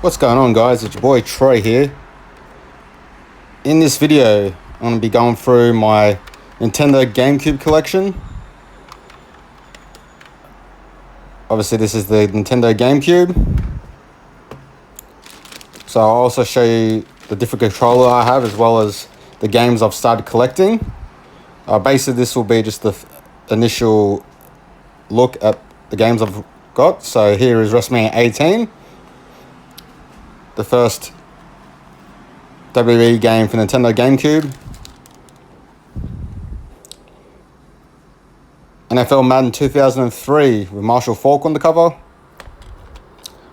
What's going on, guys? It's your boy Troy here. In this video, I'm going to be going through my Nintendo GameCube collection. Obviously, this is the Nintendo GameCube. So I'll also show you the different controller I have, as well as the games I've started collecting. Basically, this will be just the initial look at the games I've got. So here is WrestleMania 18. The first WWE game for Nintendo GameCube. NFL Madden 2003 with Marshall Faulk on the cover.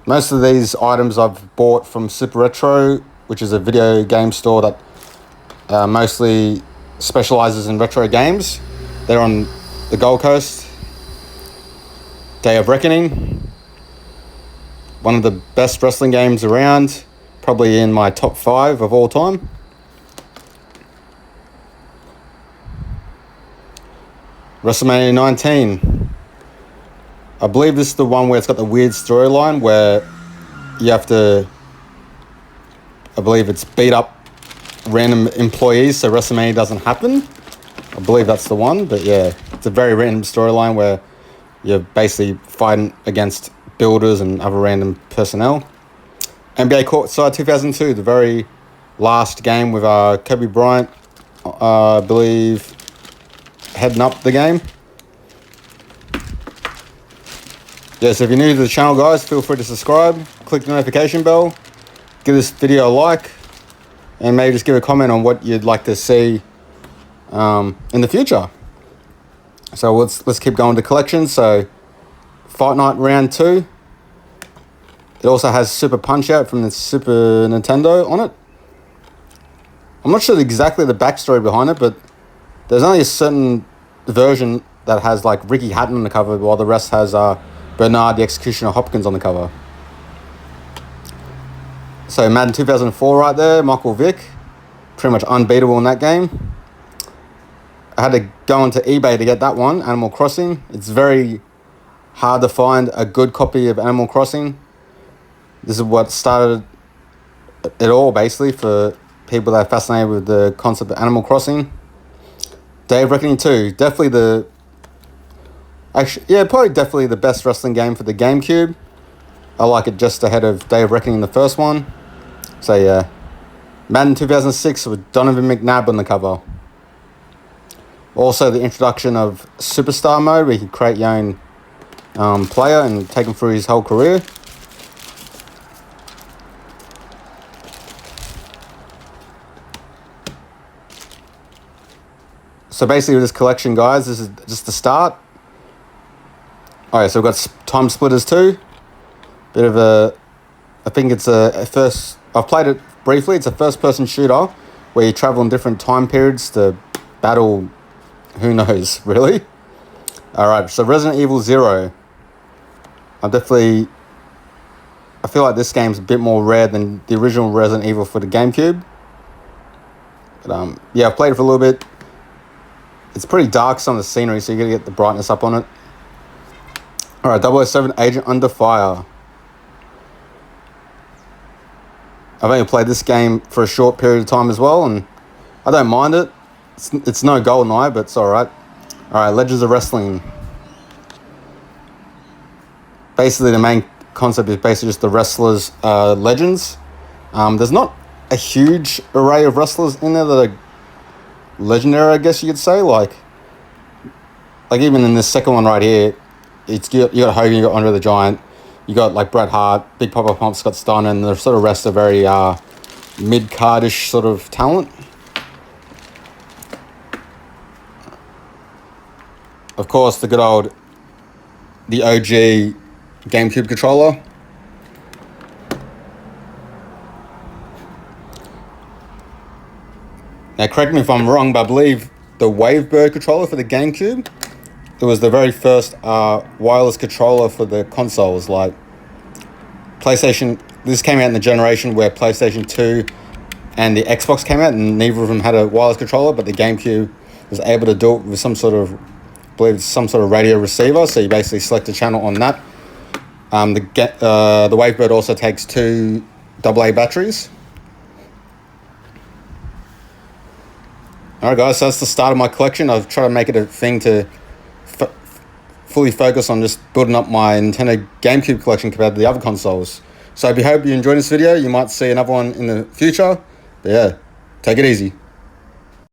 Most of these items I've bought from Super Retro, which is a video game store that mostly specializes in retro games. They're on the Gold Coast. Day of Reckoning. One of the best wrestling games around, probably in my top 5 of all time. WrestleMania 19. I believe this is the one where it's got the weird storyline where you have to, I believe it's beat up random employees so WrestleMania doesn't happen. I believe that's the one, but yeah, it's a very random storyline where you're basically fighting against builders and other random personnel. NBA Courtside 2002, the very last game with Kobe Bryant, I believe, heading up the game. Yeah, so if you're new to the channel, guys, feel free to subscribe, click the notification bell, give this video a like, and maybe just give a comment on what you'd like to see in the future. So let's keep going to collections. So Fight Night Round 2. It also has Super Punch-Out from the Super Nintendo on it. I'm not sure exactly the backstory behind it, but there's only a certain version that has like Ricky Hatton on the cover, while the rest has Bernard the Executioner Hopkins on the cover. So Madden 2004 right there, Michael Vick. Pretty much unbeatable in that game. I had to go onto eBay to get that one, Animal Crossing. It's very hard to find a good copy of Animal Crossing. This is what started it all, basically, for people that are fascinated with the concept of Animal Crossing. Day of Reckoning 2. Definitely definitely the best wrestling game for the GameCube. I like it just ahead of Day of Reckoning, the first one. So yeah. Madden 2006 with Donovan McNabb on the cover. Also the introduction of Superstar Mode, where you can create your own player and take him through his whole career. So basically with this collection, guys, this is just the start. Alright, so we've got Time Splitters 2. Bit of a, I think it's a first, I've played it briefly. It's a first-person shooter where you travel in different time periods to battle, who knows, really. Alright, so Resident Evil 0. I feel like this game's a bit more rare than the original Resident Evil for the GameCube. But yeah, I've played it for a little bit. It's pretty dark, some of the scenery, so you gotta get the brightness up on it. Alright, 007 Agent Under Fire. I've only played this game for a short period of time as well, and I don't mind it. It's no GoldenEye, but it's alright. Alright, Legends of Wrestling. Basically, the main concept is basically just the wrestlers' legends. There's not a huge array of wrestlers in there that are legendary, I guess you could say. Like even in this second one right here, you got Hogan, you got Andre the Giant, you got like Bret Hart, Big Papa Pump, Scott Steiner, and the sort of rest are very mid-cardish sort of talent. Of course, the OG GameCube controller. Now, correct me if I'm wrong, but I believe the Wavebird controller for the GameCube, it was the very first wireless controller for the consoles. Like PlayStation, this came out in the generation where PlayStation 2 and the Xbox came out, and neither of them had a wireless controller, but the GameCube was able to do it with some sort of, I believe it's some sort of radio receiver. So you basically select a channel on that. The Wavebird also takes two AA batteries. Alright guys, so that's the start of my collection. I've tried to make it a thing to fully focus on just building up my Nintendo GameCube collection compared to the other consoles. So I hope you enjoyed this video. You might see another one in the future. But yeah, take it easy.